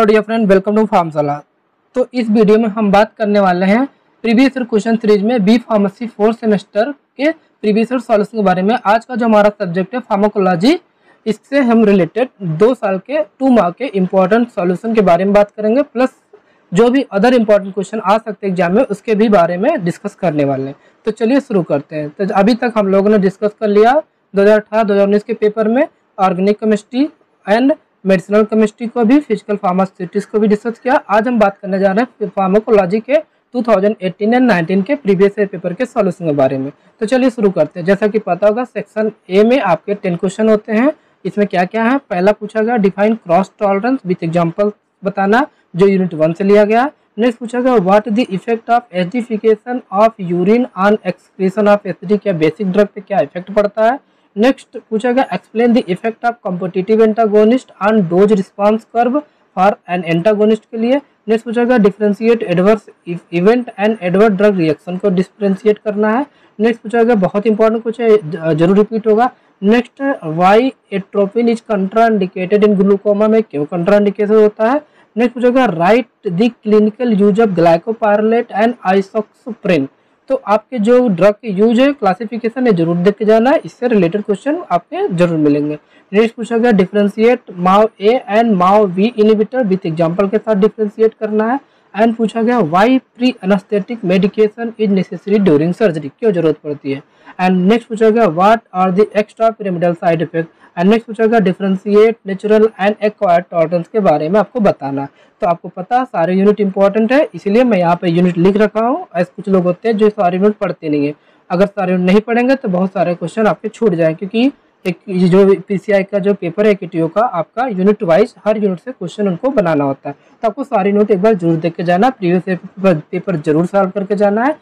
Dear friend, welcome to Pharmashala. तो इस वीडियो में हम बात करने वाले हैं प्रीवियस ईयर क्वेश्चन सीरीज में बी फार्मेसी 4th सेमेस्टर के प्रीवियस ईयर सॉल्यूशन के बारे में। आज का जो हमारा सब्जेक्ट है फार्माकोलॉजी, इससे हम रिलेटेड 2 साल के 2 मार्क के इम्पोर्टेंट सॉल्यूशन के बारे में बात करेंगे, प्लस जो भी अदर इम्पोर्टेंट क्वेश्चन आ सकते हैं एग्जाम में उसके भी बारे में डिस्कस करने वाले हैं। तो चलिए शुरू करते हैं। तो अभी तक हम लोगों ने डिस्कस कर लिया 2018-2019 के पेपर में organic chemistry and medicinal chemistry को भी, फिजिकल फार्मास्यूटिक्स को भी डिस्कस किया। आज हम बात करने जा रहे हैं फार्माकोलॉजी के 2018 एंड 19 के प्रीवियस ईयर पेपर के सॉल्यूशन के बारे में। तो चलिए शुरू करते हैं। जैसा कि पता होगा सेक्शन ए में आपके 10 क्वेश्चन होते हैं। इसमें क्या क्या है? पहला पूछा गया define cross tolerance with example बताना, जो यूनिट 1 से लिया गया। नेक्स्ट पूछा गया what the effect of acidification of urine on excretion of acidic, क्या बेसिक ड्रग पे क्या इफेक्ट पड़ता है। नेक्स्ट पूछा गया explain the effect of competitive antagonist on dose response curve for an antagonist के लिए। नेक्स्ट पूछा गया differentiate adverse event and adverse drug reaction को डिफरेंशिएट करना है। नेक्स्ट पूछा गया बहुत इंपॉर्टेंट कुछ है, जरूर रिपीट होगा। Next why atropine is contraindicated in glaucoma, में क्यों कंट्राइंडिकेशन होता है। नेक्स्ट पूछा गया write the clinical use of glycopyrrolate and isoxsuprine, तो आपके जो ड्रग के यूज है क्लासिफिकेशन है जरूर देख के जाना है, इससे रिलेटेड क्वेश्चन आपके जरूर मिलेंगे। नेक्स्ट पूछा गया differentiate MAO A and MAO B inhibitor with example के साथ डिफरेंशिएट करना है। एंड पूछा गया why pre anaesthetic medication is necessary during surgery, क्यों जरूरत पड़ती है। एंड नेक्स्ट पूछा गया what are the extra pyramidal side effect. And next पूछा गया differentiate natural and acquired tolerance के बारे में आपको बताना। तो आपको पता सारे यूनिट इंपॉर्टेंट है, इसीलिए मैं यहाँ पे यूनिट लिख रखा हूँ। ऐसे कुछ लोग होते हैं जो सारे यूनिट पढ़ते नहीं है, अगर सारे यूनिट नहीं पढ़ेंगे तो बहुत सारे क्वेश्चन आपके छूट जाए, क्योंकि एक जो पीसीआई का जो पेपर है केटीओ का, आपका यूनिट वाइज हर यूनिट से क्वेश्चन उनको बनाना होता है। तो आपको सारे यूनिट एक बार जरूर देख के जाना, प्रीवियस पेपर जरूर सॉल्व करके जाना है।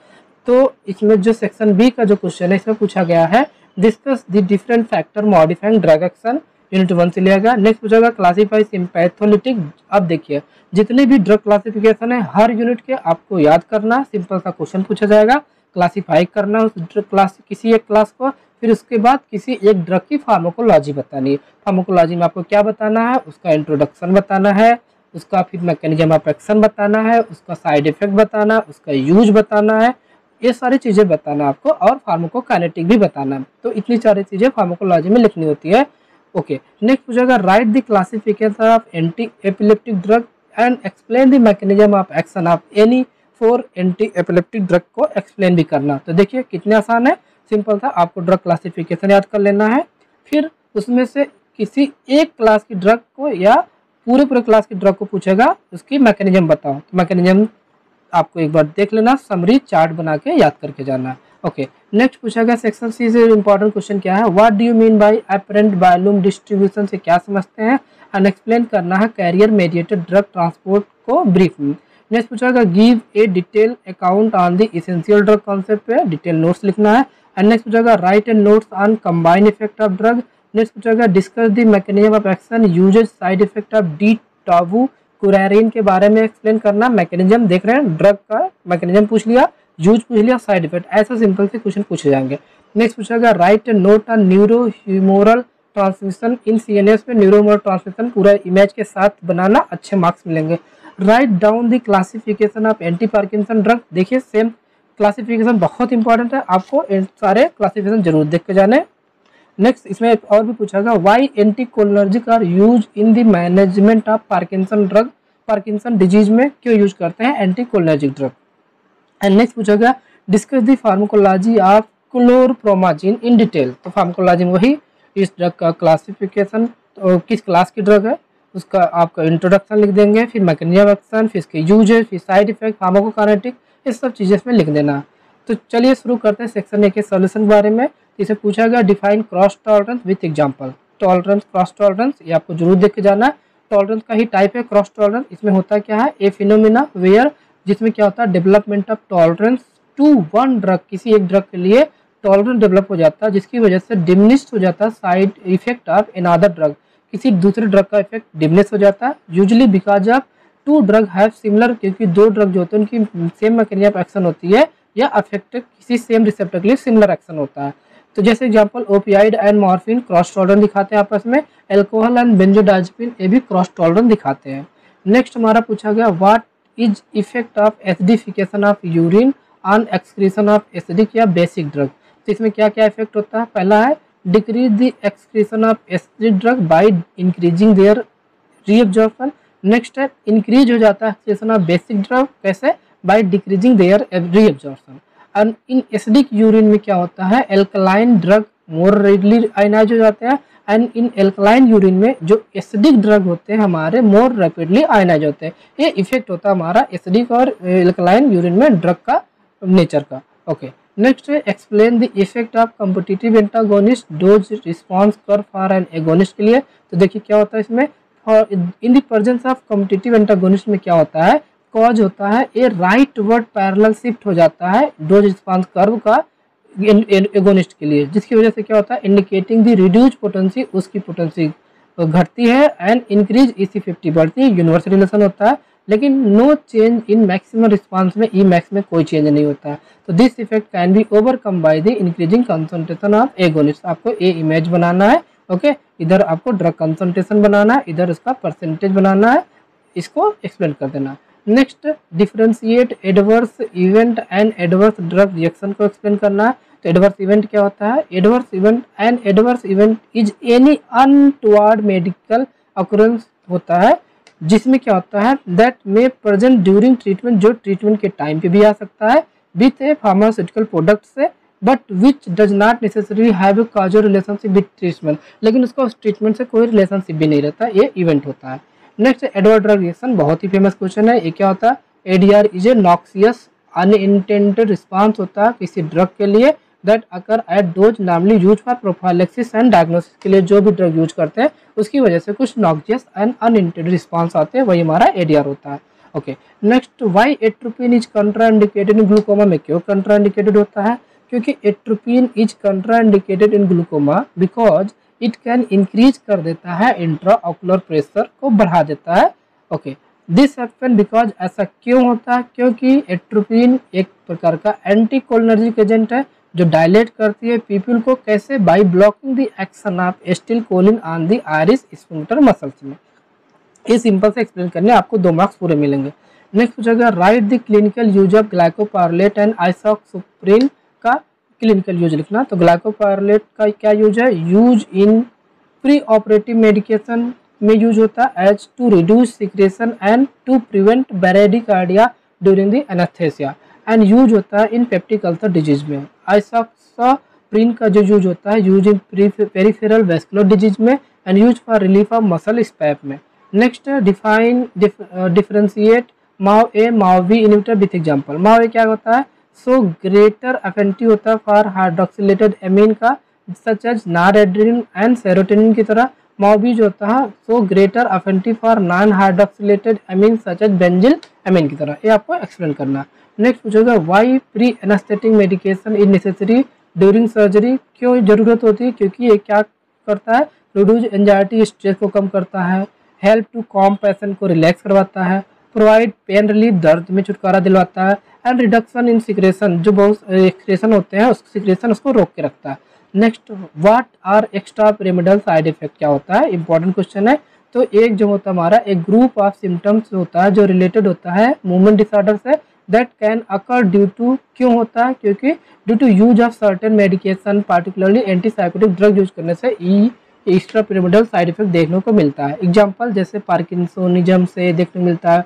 तो इसमें जो सेक्शन बी का जो क्वेश्चन है इसमें पूछा गया है discuss the different factor modifying drug action, unit 1 से लिया गया। नेक्स्ट पूछा गया क्लासीफाई सिंपैथोलिटिक। अब देखिए जितने भी ड्रग क्लासिफिकेशन है हर यूनिट के आपको याद करना, सिंपल सा क्वेश्चन पूछा जाएगा, क्लासीफाई करना उस ड्रग क्लास किसी एक क्लास को, फिर उसके बाद किसी एक ड्रग की फार्माकोलॉजी बतानी है। फार्माकोलॉजी में आपको क्या बताना है, उसका इंट्रोडक्शन बताना है, उसका फिर मैकेनिज्म ऑफ एक्शन बताना है, उसका साइड इफेक्ट बताना, उसका यूज बताना है, ये सारी चीज़ें बताना आपको, और फार्माकोकाइनेटिक भी बताना है। तो इतनी सारी चीज़ें फार्माकोलॉजी में लिखनी होती है। ओके, नेक्स्ट पूछेगा write the classification of anti epileptic drug and explain the mechanism of action of any 4 anti epileptic drug को एक्सप्लेन भी करना। तो देखिए कितने आसान है, सिंपल था। आपको ड्रग क्लासिफिकेशन याद कर लेना है, फिर उसमें से किसी एक क्लास की ड्रग को या पूरे क्लास की ड्रग को पूछेगा उसकी मैकेनिज्म बताओ। तो मैकेनिज्म आपको एक बार देख लेना, समरी चार्ट बना के याद करके जाना। ओके, नेक्स्ट पूछा गया सेक्शन सी से इंपॉर्टेंट क्वेश्चन क्या है, what do you mean by apparent volume distribution, से क्या समझते हैं, एंड एक्सप्लेन करना है कैरियर मेडिएटेड ड्रग ट्रांसपोर्ट को ब्रीफ में। नेक्स्ट पूछा गया give a detail account on the essential drug concept पे डिटेल नोट्स लिखना है। एंड नेक्स्ट पूछा गया write and notes on combined effect of drug. Next पूछा गया discuss the mechanism of action uses side effect of डी टाबू कुरैरिन के बारे में एक्सप्लेन करना। मैकेनिज्म देख रहे हैं, ड्रग का मैकेनिज्म पूछ लिया, यूज पूछ लिया, साइड इफेक्ट, ऐसा सिंपल से क्वेश्चन पूछे जाएंगे। नेक्स्ट पूछा गया write and note on neurohumoral transmission in CNS में, न्यूरोह्यूमोरल ट्रांसमिशन पूरा इमेज के साथ बनाना, अच्छे मार्क्स मिलेंगे। Write down the classification of anti Parkinson drug, देखिए सेम क्लासिफिकेशन बहुत इंपॉर्टेंट है, आपको सारे क्लासिफिकेशन जरूर देख के जाने। नेक्स्ट इसमें और भी पूछा गया why anticholinergic are use in the management of Parkinson drug, Parkinson disease में क्यों यूज करते हैं एंटीकोलिनर्जिक ड्रग। एंड नेक्स्ट पूछा गया discuss the pharmacology of chlorpromazine in detail, तो फार्माकोलॉजी में वही इस ड्रग का क्लासिफिकेशन, तो किस क्लास की ड्रग है उसका आपका इंट्रोडक्शन लिख देंगे, फिर मैकेनिज्म एक्शन, फिर इसके यूजेस, फिर साइड इफेक्ट, फार्माकोकाइनेटिक, ये सब चीज़ें इसमें लिख देना। तो चलिए शुरू करते हैं सेक्शन ए के सॉल्यूशन के बारे में। इसे पूछा गया define cross tolerance with example. Tolerance, cross tolerance ये आपको जरूर देख के जाना है। टॉलरेंस का ही टाइप है क्रॉस टॉलरेंस। इसमें होता क्या है, ए फिनोमिना वेयर, जिसमें क्या होता है development of tolerance to one drug, किसी एक ड्रग के लिए टॉलरेंस डेवलप हो जाता है जिसकी वजह से डिमिनिश हो जाता है side effect of another drug, किसी दूसरे ड्रग का इफेक्ट डिमिनिश हो जाता है। Usually because of 2 drug have similar, क्योंकि 2 ड्रग जो होते हैं उनकी सेम मैकेनिज्म ऑफ एक्शन होती है या अफेक्ट किसी सेम रिसेप्टर के लिए सिमिलर एक्शन होता है। तो जैसे example opioid and morphine cross tolerance दिखाते हैं आपस में, एल्कोहल एंड बेंजोडाइजेपिन ये भी क्रॉस टॉलरेंस दिखाते हैं। नेक्स्ट हमारा पूछा गया what is effect of acidification of urine on excretion of acidic या बेसिक ड्रग। तो इसमें क्या क्या इफेक्ट होता है। पहला है decrease the excretion of acidic drug by increasing their reabsorption. Next है इंक्रीज हो जाता है एक्सक्रीशन ऑफ बेसिक ड्रग, कैसे, by decreasing their reabsorption. And in acidic urine में क्या होता है, alkaline drug more readily ionise हो जाते हैं, एंड इन एल्कलाइन यूरिन में जो एसिडिक ड्रग होते हैं हमारे मोर रैपिडली आयनाइज होते हैं। ये इफेक्ट होता है हमारा एसिडिक और एल्कलाइन यूरिन में ड्रग का नेचर का। ओके, नेक्स्ट है explain the effect of competitive antagonist dose response curve for an agonist के लिए। तो देखिए क्या होता है इसमें, in the presence of competitive antagonist में क्या होता है, कॉज होता है a rightward parallel shift हो जाता है डोज रिस्पॉन्स कर्व का एगोनिस्ट के लिए, जिसकी वजह से क्या होता है इंडिकेटिंग द रिड्यूस पोटेंसी, उसकी पोटेंसी घटती है, एंड इंक्रीज EC50 बढ़ती है, यूनिवर्सल रिलेशन होता है। लेकिन no change in maximum response में ई मैक्स में कोई चेंज नहीं होता है। तो this effect can be overcome by the increasing concentration of agonist. आपको ए इमेज बनाना है, ओके, इधर आपको ड्रग कंसंट्रेशन बनाना है, इधर इसका परसेंटेज बनाना है, इसको एक्सप्लेन कर देना। Next differentiate adverse event and adverse drug reaction को एक्सप्लेन करना है। तो एडवर्स इवेंट क्या होता है, adverse event and adverse event is any untoward medical occurrence होता है, जिसमें क्या होता है that may present during treatment, जो ट्रीटमेंट के टाइम पे भी आ सकता है विथ ए फार्मास्यूटिकल प्रोडक्ट से, but which does not necessary have a causal relationship with treatment, लेकिन उसका उस ट्रीटमेंट से कोई रिलेशनशिप भी नहीं रहता, ये इवेंट होता है। नेक्स्ट एडवर्स ड्रग रिएक्शन, बहुत ही फेमस क्वेश्चन है, ये क्या होता है, ADR is a noxious unintended response होता है किसी ड्रग के लिए that occur at dose normally use for prophylaxis and diagnosis के लिए जो भी ड्रग यूज करते हैं उसकी वजह से कुछ नॉक्सियस एंड अनइंटेंडेड रिस्पांस आते हैं, वही हमारा ADR होता है। Okay, next why atropine is contraindicated in glaucoma में क्यों कंट्राइंडिकेटेड होता है, क्योंकि atropine is contraindicated in glaucoma because it can increase कर देता है इंट्राऑकुलर प्रेशर को बढ़ा देता है। ओके, दिस हैपन बिकॉज, ऐसा क्यों होता है, क्योंकि एट्रोपिन एक प्रकार का एंटीकोलिनर्जिक एजेंट है जो डायलेट करती है पीपल को, कैसे, by blocking the action of acetylcholine on the iris sphincter muscles में। ये सिंपल से एक्सप्लेन करने आपको 2 मार्क्स पूरे मिलेंगे। नेक्स्ट पूछेगा write the clinical use of glycopyrrolate and isoxsuprine का क्लिनिकल यूज लिखना। तो ग्लाइकोपार्लेट का क्या यूज है, use in pre operative medication में यूज होता है as to reduce secretion and to prevent bradycardia during the anaesthesia, and use होता है इन पेप्टिक अल्सर डिजीज में। आइसोक्सोप्रिन का जो यूज होता है use in peripheral vascular disease में, and use for relief of muscle spasm में। Next define differentiate MAO A MAO B inhibitor with example. MAO A क्या होता है, सो ग्रेटर अफिनिटी होता है फॉर हाइड्रोक्सिलेटेड एमीन का such as noradrenaline and serotonin की तरह। माओ बी जो होता है so greater affinity for non hydroxylated amine such as benzyl amine की तरह। ये आपको एक्सप्लेन करना। नेक्स्ट पूछेगा why pre anaesthetic medication is necessary during surgery, क्यों जरूरत होती है, क्योंकि ये क्या करता है, रिड्यूस एंजाइटी स्ट्रेस को कम करता है, हेल्प टू कॉम पेशेंट को रिलैक्स करवाता है, प्रोवाइड पेन रिलीफ दर्द में छुटकारा दिलवाता है, एंड रिडक्शन इन सिक्रेशन, जो बहुत एक्सक्रेशन होते हैं उस सिक्रेशन उसको रोक के रखता है। Next what are extra pyramidal side effect क्या होता है, इंपॉर्टेंट क्वेश्चन है। तो एक जो होता है हमारा एक ग्रुप ऑफ सिम्टम्स होता है जो रिलेटेड होता है मूवमेंट डिसऑर्डर से, that can occur due to, क्यों होता है, क्योंकि due to use of certain medication particularly antipsychotic drug use करने से एक्स्ट्रा पिरामिडल साइड इफेक्ट देखने को मिलता है। एग्जांपल जैसे पार्किंसोनिज्म से देखने को मिलता है,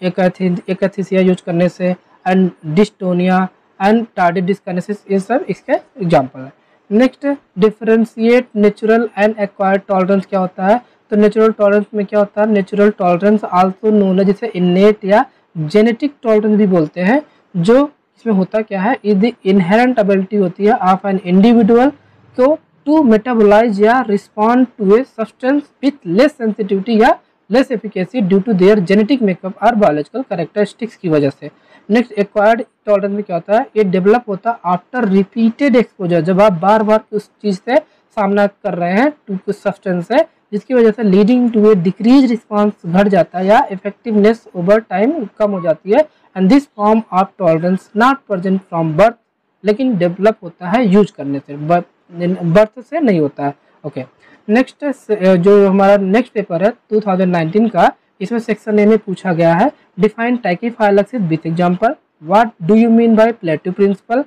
एकैथीसिया यूज करने से, एंड डिस्टोनिया एंड टार्डिव डिस्काइनेसिस, ये सब इसके एग्जांपल है। Next differentiate natural and acquired tolerance क्या होता है। तो नेचुरल टॉलरेंस में क्या होता है, नेचुरल टॉलरेंस आल्सो नोन है जिसे इनेट या जेनेटिक टॉलरेंस भी बोलते हैं, जो इसमें होता क्या है, द इनहेरेंट एबिलिटी होती है ऑफ एन इंडिविजुअल को टू मेटाबोलाइज या respond to a substance with less sensitivity या less efficacy due to their genetic makeup और बायोलॉजिकल कैरेक्टरिस्टिक्स की वजह से। नेक्स्ट एक्वायर्ड टॉलरेंस में क्या होता है, ये डेवलप होता है आफ्टर रिपीटेड एक्सपोजर, जब आप बार बार उस चीज़ से सामना कर रहे हैं टू कुछ सब्सटेंस है, जिसकी वजह से leading to a decrease response घट जाता है या इफेक्टिवनेस ओवर टाइम कम हो जाती है, and this form of tolerance not present from birth, लेकिन डेवलप होता है यूज करने से, बर्थ से नहीं होता है। ओके, नेक्स्ट जो हमारा नेक्स्ट पेपर है 2019 का इसमें सेक्शन ए में पूछा गया है define tachyphylaxis with example, what do you mean by plateau principle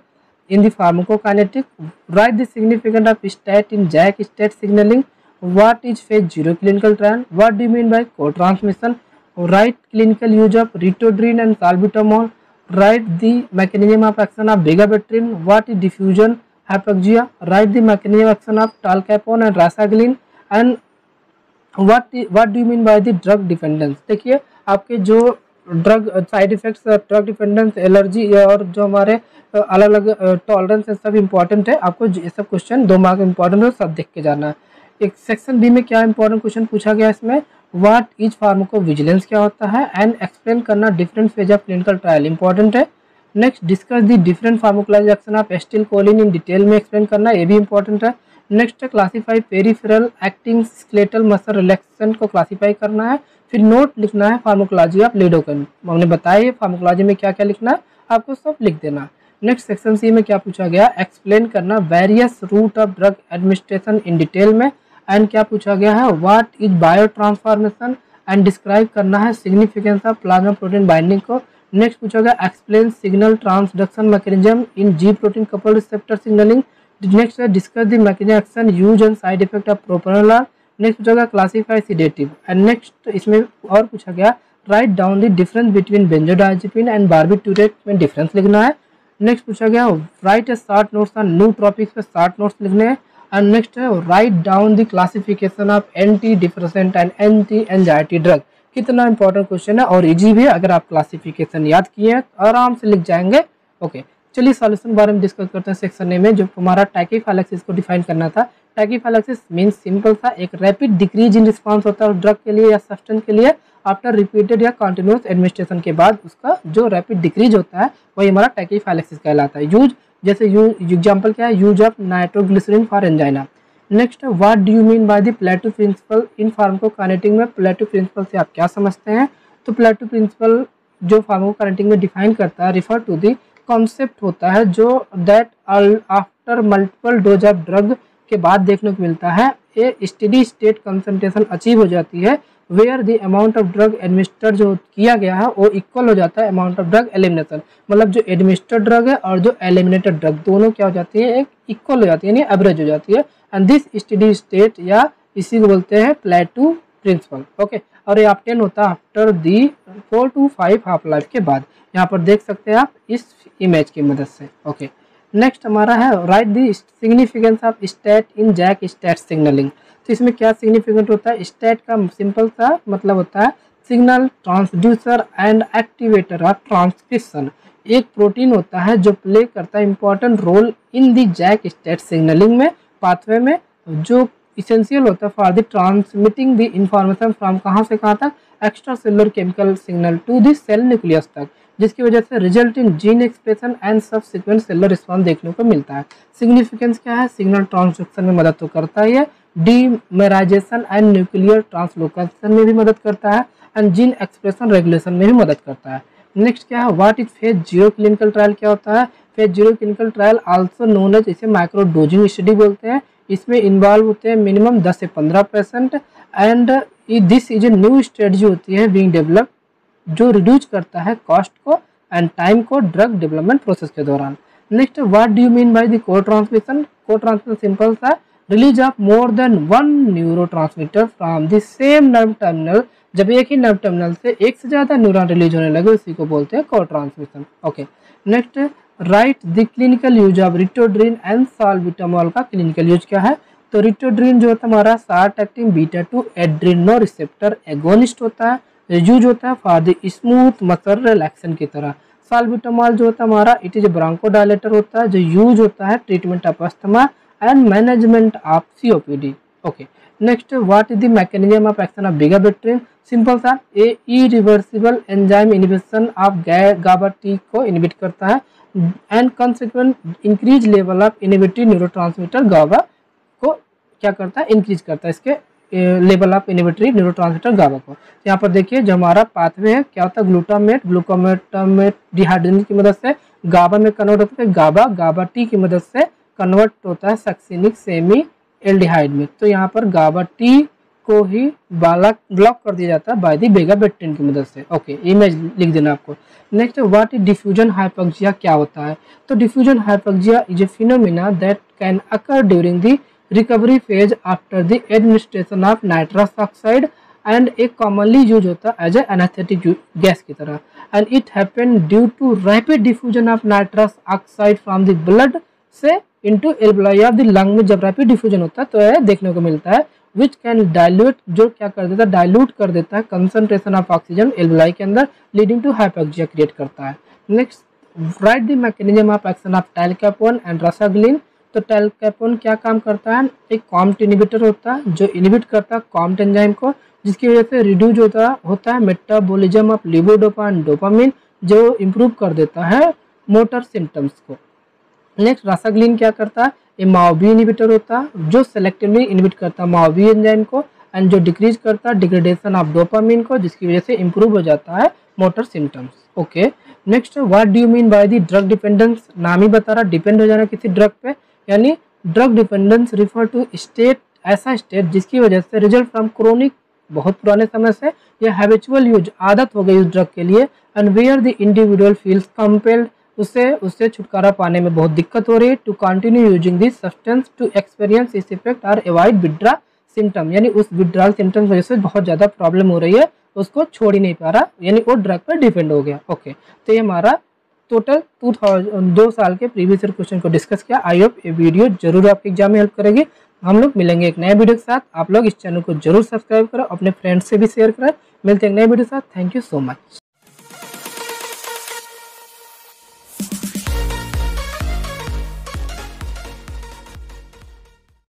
in the pharmacokinetic, write the significance of STAT in JAK STAT signalling, what is phase 0 clinical trial, what do you mean by cotransmission, write clinical use of ritodrine and salbutamol, write the mechanism of action of vigabatrin, what is diffusion hypoxia, write the mechanism of action of talcapone and rasaglin, and what do you mean by the drug dependence। देखिए आपके जो drug side effects, drug dependence, allergy और जो हमारे अलग अलग tolerance है सब इंपॉर्टेंट है। आपको ये सब क्वेश्चन 2 मार्क इंपॉर्टेंट है, सब देख के जाना है। एक सेक्शन बी में क्या इंपॉर्टेंट क्वेश्चन पूछा गया इसमें, व्हाट इज फार्माकोविजिलेंस क्या होता है एंड एक्सप्लेन करना different phase of clinical trial important है। Next discuss the different pharmacology action of acetylcholine in detail में एक्सप्लेन करना, ये भी इंपॉर्टेंट है। Next classify peripheral acting skeletal muscle relaxation को क्लासीफाई करना है। फिर नोट लिखना है फार्माकोलॉजी ऑफ लिडोकैन, हमने बताया फार्माकोलॉजी में क्या क्या लिखना है, आपको सब लिख देना। नेक्स्ट सेक्शन सी में क्या पूछा गया, एक्सप्लेन करना various route of drug administration in detail में। एंड क्या पूछा गया है, what is biotransformation and describe करना है significance of plasma protein binding को। नेक्स्ट पूछा गया explain signal transduction mechanism in G protein couple receptor signalling. Next है discuss the mechanism action use and side effect of propranolol. Next पूछा गया classify sedative. And next इसमें और पूछा गया write down the difference between benzodiazepine and barbiturate में difference लिखना है। नेक्स्ट पूछा गया right A short notes on new topics पे शॉर्ट नोट्स लिखने हैं। एंड नेक्स्ट है write down the classification of anti depressant and anti anxiety drug. कितना इंपॉर्टेंट क्वेश्चन है और इजी भी है, अगर आप क्लासिफिकेशन याद किए हैं तो आराम से लिख जाएंगे। ओके चलिए सॉल्यूशन बारे में डिस्कस करते हैं सेक्शन ए में। जो हमारा टैकीफाइलैक्सिस को डिफाइन करना था, टैकीफाइलैक्सिस मींस सिंपल था, एक रैपिड डिक्रीज इन रिस्पांस होता है ड्रग के लिए या सब्सटेंस के लिए आफ्टर रिपीटेड या कंटिन्यूअस एडमिनिस्ट्रेशन के बाद उसका जो रैपिड डिक्रीज होता है वही हमारा टैकीफाइलैक्सिस कहलाता है। यूज जैसे एग्जांपल क्या है, use of nitroglycerin for angina. Next what do you mean by the plateau principle in pharmacokinetic में, प्लेटो प्रिंसिपल से आप क्या समझते हैं। तो प्लेटो प्रिंसिपल जो फार्माकोकाइनेटिक में डिफाइन करता है रिफर टू द कॉन्सेप्ट होता है जो that after multiple dose of drug के बाद देखने को मिलता है a steady state concentration achieve हो जाती है where the amount of drug administer जो किया गया है वो इक्वल हो जाता है अमाउंट ऑफ ड्रग एलिमिनेशन। मतलब जो एडमिनिस्टर्ड ड्रग है और जो एलिमिनेटेड ड्रग दोनों क्या हो जाती है, एक इक्वल हो जाती है, यानी एवरेज हो जाती है। एंड दिस स्टेडी स्टेट या इसी को बोलते हैं प्लेटो प्रिंसिपल। ओके और ये ऑब्टेन होता है after the 4 to 5 half life के बाद। यहाँ पर देख सकते हैं आप इस इमेज की मदद से। ओके नेक्स्ट हमारा है write the significance of STAT in JAK STAT signalling. तो इसमें क्या सिग्निफिकेंट होता है, स्टेट का सिंपल सा मतलब होता है signal transducer and activator of transcription. एक प्रोटीन होता है जो प्ले करता है important role in the JAK STAT signalling में पाथवे में, जो इसेंशियल होता है for the transmitting the information from कहाँ से कहाँ तक, extra cellular chemical signal to the cell nucleus तक, जिसकी वजह से result in gene expression and subsequent cellular response देखने को मिलता है। सिग्निफिकेंस क्या है, सिग्नल ट्रांसडक्शन में मदद तो करता ही है, डीमेराइजेशन एंड न्यूक्लियर ट्रांसलोकेशन में भी मदद करता है एंड जीन एक्सप्रेशन रेगुलेशन में भी मदद करता है। नेक्स्ट क्या है, what is phase 0 clinical trial क्या होता है। Phase 0 clinical trial also known as, इसे माइक्रो डोजिंग स्टडी बोलते हैं। इसमें इन्वॉल्व होते हैं मिनिमम 10 से 15% and this is a new strategy होती है बीइंग डेवलप जो रिड्यूस करता है कॉस्ट को एंड टाइम को ड्रग डेवलपमेंट प्रोसेस के दौरान। Next what do you mean by the को ट्रांसमिशन। को ट्रांसमिशन सिंपल सा release of more than 1 neuro transmitter from the same nerve terminal. जब एक ही नर्व टर्मिनल से एक से ज़्यादा न्यूरॉन रिलीज होने लगे उसी को बोलते हैं cotransmission. Okay next write the clinical use of ritodrine and salbutamol का क्लिनिकल यूज क्या है। तो रिटोड्रिन जो होता है हमारा short acting beta 2 adreno receptor agonist होता है, यूज होता है for the smooth muscle relaxation की तरह। साल्बुटामोल जो होता है हमारा इट इज ब्रोंकोडायलेटर होता है जो यूज होता है treatment of asthma and management of COPD. Okay next what is the mechanism of action of vigabatrin. Simple सा a irreversible enzyme inhibition of GABA T को इनहिबिट करता है and consequent increase level of inhibitory neurotransmitter GABA को क्या करता है, increase करता है इसके level of inhibitory neurotransmitter GABA को। यहाँ पर देखिए जो हमारा पाथवे है क्या होता है, ग्लूटामेट ग्लूकोमेटामेट डिहाइड्रोजन की मदद से गाबा में कन्वर्ट होता है, गाबा टी की मदद से कन्वर्ट होता है सक्सिनिक सेमी एल्डिहाइड में। तो यहाँ पर गाबा टी को ही ब्लॉक कर दिया जाता है बाय द बेगाबेक्टिन की मदद से। ओके, इमेज लिख देना आपको। Next, what is diffusion hypoxia, क्या होता है? तो diffusion hypoxia is a phenomena that can occur during the recovery phase after the administration of nitrous oxide and एक कॉमनली यूज होता है एज ए एनेस्थेटिक गैस की तरह। And it happen due to rapid diffusion of nitrous oxide from the blood से into alveoli of the lung में जब rapid diffusion होता है तो यह देखने को मिलता है, विच कैन डायल्यूट, जो क्या कर देता है, डायल्यूट कर देता है कंसंट्रेशन ऑफ ऑक्सीजन एल्वेओलाई के अंदर, लीडिंग टू हाइपोक्सिया क्रिएट करता है। Next, write the mechanism of action of tolcapone and rasagiline. तो टाइलकैपोन क्या काम करता है? एक कॉम्ट इनिबिटर होता है जो इनिबिट करता है कॉम्ट एंजाइम को, जिसकी वजह से रिड्यूस होता है metabolism of levodopa and dopamine, जो इम्प्रूव कर देता है मोटर सिम्टम्स को। नेक्स्ट, रासाग्लिन क्या करता है? ये MAO-B इनिबिटर होता है जो सेलेक्टिवली इनिबिट करता है MAO-B एंजाइम को एंड जो डिक्रीज करता है डिग्रेडेशन ऑफ डोपामिन को, जिसकी वजह से इम्प्रूव हो जाता है motor symptoms. Okay, next, what do you mean by the drug dependence? नाम ही बता रहा, डिपेंड हो जाना किसी ड्रग पे, यानी drug dependence refer to state, ऐसा स्टेट जिसकी वजह से रिजल्ट फ्रॉम क्रोनिक, बहुत पुराने समय से, या हैबिचुअल यूज, आदत हो गई उस ड्रग के लिए, and where the individual feels compelled, उससे छुटकारा पाने में बहुत दिक्कत हो रही है, to continue using this substance to experience इस इफेक्ट और अवॉइड विड्रा सिम्टम, यानी उस विड्रॉल सिम्टम की वजह से बहुत ज़्यादा प्रॉब्लम हो रही है, उसको छोड़ ही नहीं पा रहा, यानी वो ड्रग पर डिपेंड हो गया। ओके, तो ये हमारा टोटल 2 साल के प्रीवियस ईयर क्वेश्चन को डिस्कस किया। आई होप ये वीडियो जरूर आपके एग्जाम में हेल्प करेगी। हम लोग मिलेंगे एक नए वीडियो के साथ। आप लोग इस चैनल को जरूर सब्सक्राइब करो, अपने फ्रेंड्स से भी शेयर करें। मिलते हैं एक नए वीडियो के साथ। Thank you so much.